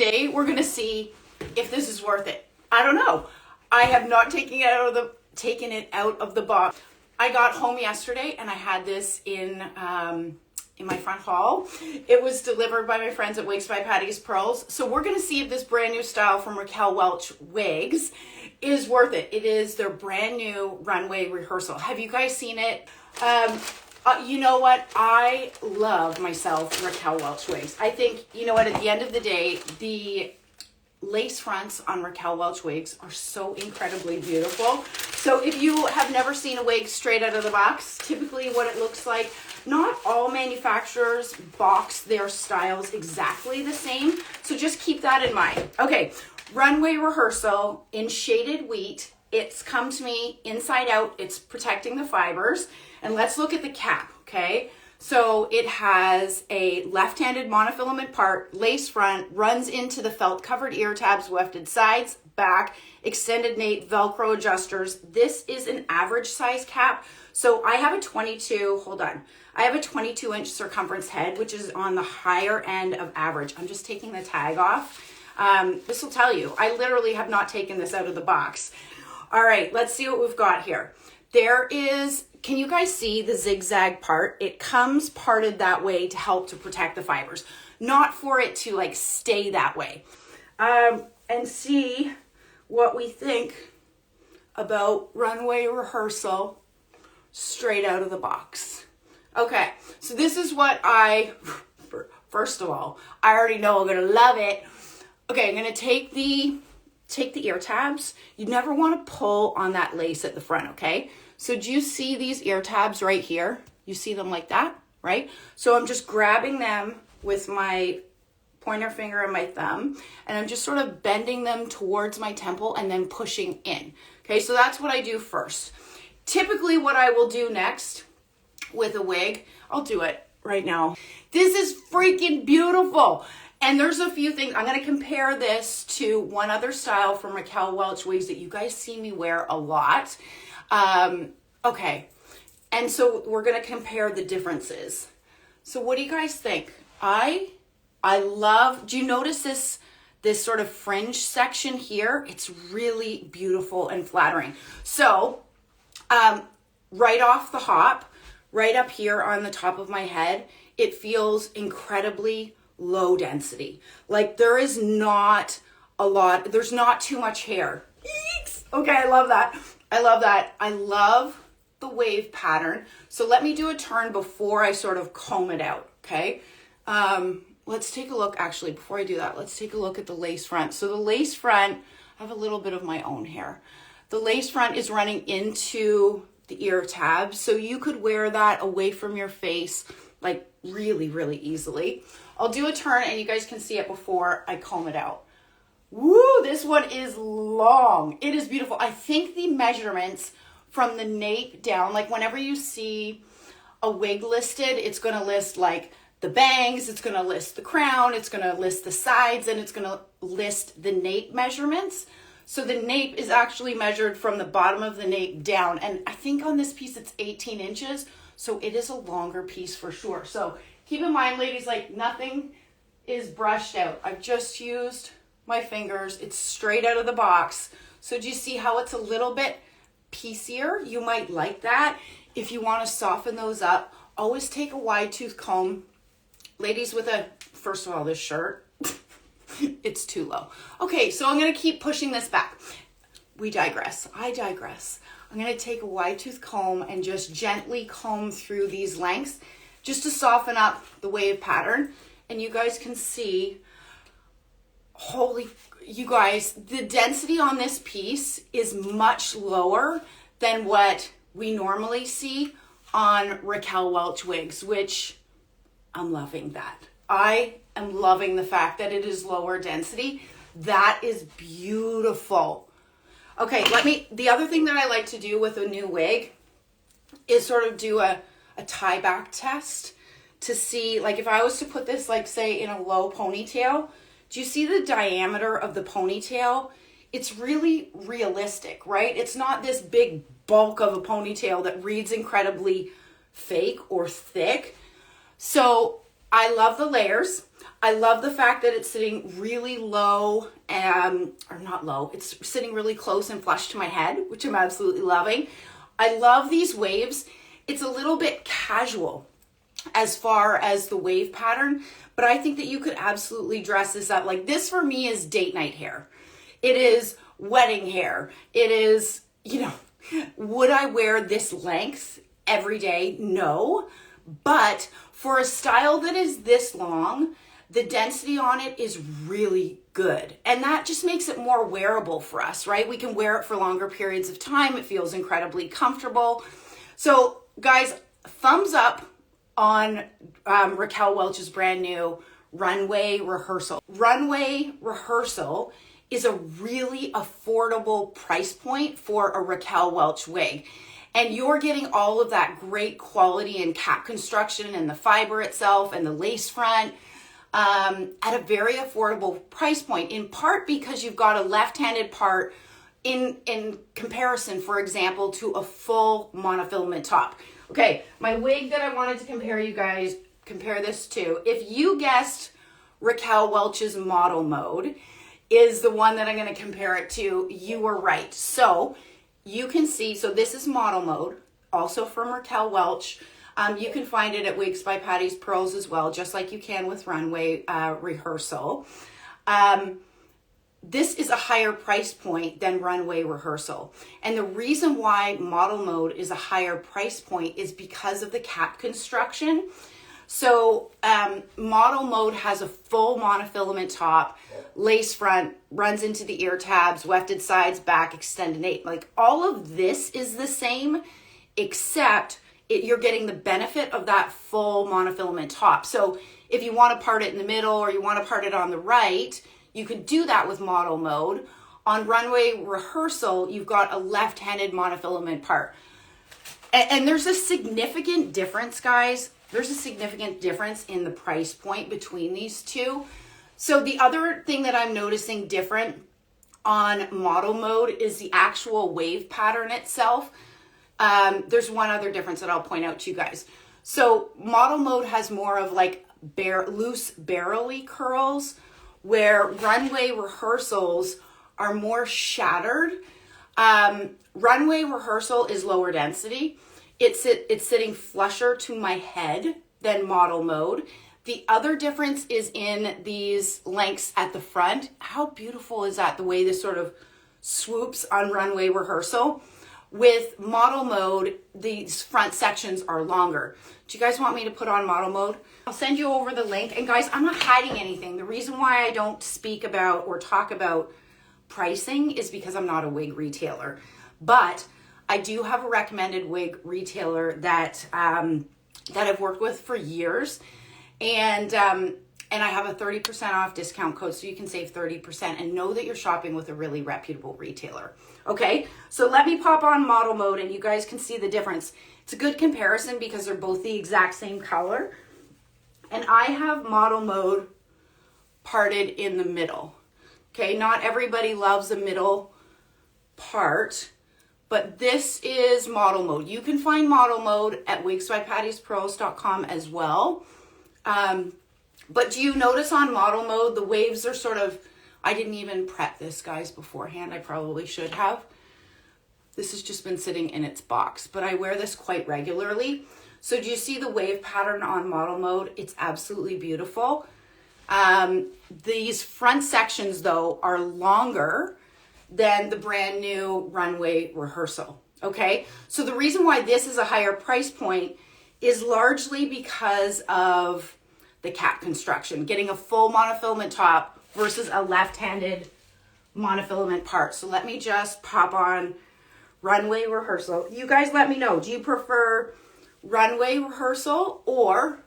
today we're gonna see if this is worth it. I don't know. I have not taken it out of the box. I got home yesterday and I had this in my front hall. It was delivered by my friends at Wigs by Patti's Pearls. So we're gonna see if this brand new style from Raquel Welch Wigs is worth it. It is their brand new Runway Rehearsal. Have you guys seen it? You know what? I love myself Raquel Welch Wigs. I think, you know what, at the end of the day, the lace fronts on Raquel Welch Wigs are so incredibly beautiful. So if you have never seen a wig straight out of the box, typically what it looks like, not all manufacturers box their styles exactly the same. So just keep that in mind. Okay, Runway Rehearsal in shaded wheat. It's come to me inside out. It's protecting the fibers. And let's look at the cap, okay? So it has a left-handed monofilament part, lace front, runs into the felt-covered ear tabs, wefted sides, back, extended nape, Velcro adjusters. This is an average size cap. So I have a 22, hold on. I have a 22-inch circumference head, which is on the higher end of average. I'm just taking the tag off. This will tell you, I literally have not taken this out of the box. All right, let's see what we've got here. There is, can you guys see the zigzag part? It comes parted that way to help to protect the fibers, not for it to like stay that way. And see what we think about Runway Rehearsal straight out of the box. Okay, so this is what first of all, I already know I'm gonna love it. Okay, I'm gonna take the ear tabs. You never want to pull on that lace at the front, okay? So do you see these ear tabs right here? You see them like that, right? So I'm just grabbing them with my pointer finger and my thumb, and I'm just sort of bending them towards my temple and then pushing in. Okay, so that's what I do first. Typically what I will do next with a wig, I'll do it right now. This is freaking beautiful. And there's a few things, I'm gonna compare this to one other style from Raquel Welch Wigs that you guys see me wear a lot. Okay, and so we're gonna compare the differences. So what do you guys think? I love, do you notice this sort of fringe section here? It's really beautiful and flattering. So, right off the hop, right up here on the top of my head, it feels incredibly low density. Like there is not a lot, there's not too much hair. Eeks! Okay, I love that. I love that. I love the wave pattern. So let me do a turn before I sort of comb it out, okay? Let's take a look, actually, before I do that, let's take a look at the lace front. So the lace front, I have a little bit of my own hair. The lace front is running into the ear tabs, so you could wear that away from your face like really, really easily. I'll do a turn and you guys can see it before I comb it out. Woo, this one is long. It is beautiful. I think the measurements from the nape down, like whenever you see a wig listed, it's gonna list like the bangs, it's gonna list the crown, it's gonna list the sides, and it's gonna list the nape measurements. So the nape is actually measured from the bottom of the nape down. And I think on this piece, it's 18 inches. So it is a longer piece for sure. So keep in mind, ladies, like nothing is brushed out. I've just used my fingers. It's straight out of the box. So do you see how it's a little bit piecier? You might like that. If you want to soften those up, always take a wide tooth comb. Ladies with first of all, this shirt, it's too low. Okay, so I'm going to keep pushing this back. We digress. I digress. I'm going to take a wide tooth comb and just gently comb through these lengths just to soften up the wave pattern. And you guys can see, you guys, the density on this piece is much lower than what we normally see on Raquel Welch Wigs, which I'm loving that. I am loving the fact that it is lower density. That is beautiful. Okay, the other thing that I like to do with a new wig is sort of do a tie back test to see, like if I was to put this, like say in a low ponytail, do you see the diameter of the ponytail? It's really realistic, right? It's not this big bulk of a ponytail that reads incredibly fake or thick. So I love the layers. I love the fact that it's sitting really low, or not low, it's sitting really close and flush to my head, which I'm absolutely loving. I love these waves. It's a little bit casual as far as the wave pattern, but I think that you could absolutely dress this up. Like this for me is date night hair. It is wedding hair. It is, would I wear this length every day? No, but for a style that is this long, the density on it is really good. And that just makes it more wearable for us, right? We can wear it for longer periods of time. It feels incredibly comfortable. So guys, thumbs up on Raquel Welch's brand new Runway Rehearsal. Runway Rehearsal is a really affordable price point for a Raquel Welch wig. And you're getting all of that great quality and cap construction and the fiber itself and the lace front at a very affordable price point, in part because you've got a left-handed part in comparison, for example, to a full monofilament top. Okay, my wig that I wanted to compare this to, if you guessed Raquel Welch's model mode is the one that I'm going to compare it to, you were right. So you can see, so this is model mode, also from Raquel Welch. You can find it at Wigs by Patti's Pearls as well, just like you can with Runway Rehearsal. This is a higher price point than Runway Rehearsal. And the reason why model mode is a higher price point is because of the cap construction. So model mode has a full monofilament top, lace front, runs into the ear tabs, wefted sides, back, extended nape. Like all of this is the same, except you're getting the benefit of that full monofilament top. So if you want to part it in the middle or you want to part it on the right, you can do that with model mode. On Runway Rehearsal, you've got a left-handed monofilament part. And there's a significant difference, guys. There's a significant difference in the price point between these two. So the other thing that I'm noticing different on model mode is the actual wave pattern itself. There's one other difference that I'll point out to you guys. So model mode has more of like loose barrel-y curls, where Runway Rehearsals are more shattered. Runway Rehearsal is lower density. It's sitting flusher to my head than model mode. The other difference is in these lengths at the front. How beautiful is that? The way this sort of swoops on Runway Rehearsal. With model mode, these front sections are longer. Do you guys want me to put on model mode? I'll send you over the link. And guys, I'm not hiding anything. The reason why I don't speak about or talk about pricing is because I'm not a wig retailer. But I do have a recommended wig retailer that I've worked with for years. And I have a 30% off discount code, so you can save 30% and know that you're shopping with a really reputable retailer. Okay, so let me pop on model mode and you guys can see the difference. It's a good comparison because they're both the exact same color. And I have model mode parted in the middle. Okay, not everybody loves the middle part, but this is model mode. You can find model mode at wigsbypattiespearls.com as well. But do you notice on model mode, the waves are sort of, I didn't even prep this, guys, beforehand. I probably should have. This has just been sitting in its box, but I wear this quite regularly. So do you see the wave pattern on model mode? It's absolutely beautiful. These front sections, though, are longer than the brand new Runway Rehearsal, okay? So the reason why this is a higher price point is largely because of the cap construction, getting a full monofilament top versus a left-handed monofilament part. So let me just pop on Runway Rehearsal. You guys let me know, do you prefer Runway Rehearsal or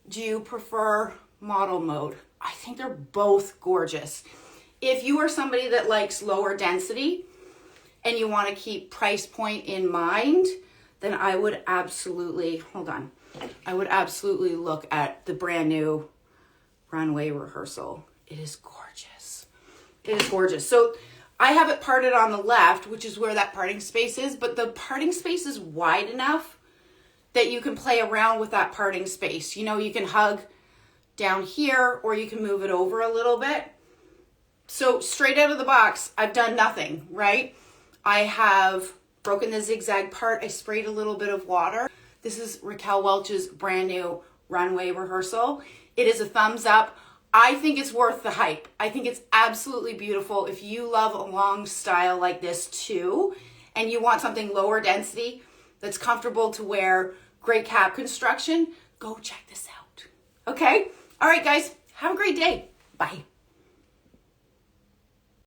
do you prefer model mode? I think they're both gorgeous. If you are somebody that likes lower density and you want to keep price point in mind, then I would absolutely, I would absolutely look at the brand new Runway Rehearsal. It is gorgeous. It is gorgeous. So I have it parted on the left, which is where that parting space is, but the parting space is wide enough that you can play around with that parting space. You know, you can hug down here, or you can move it over a little bit. So straight out of the box, I've done nothing, right? I have broken the zigzag part. I sprayed a little bit of water. This is Raquel Welch's brand new Runway Rehearsal. It is a thumbs up. I think it's worth the hype. I think it's absolutely beautiful. If you love a long style like this too, and you want something lower density that's comfortable to wear, great cap construction, go check this out. Okay? All right, guys, have a great day. Bye.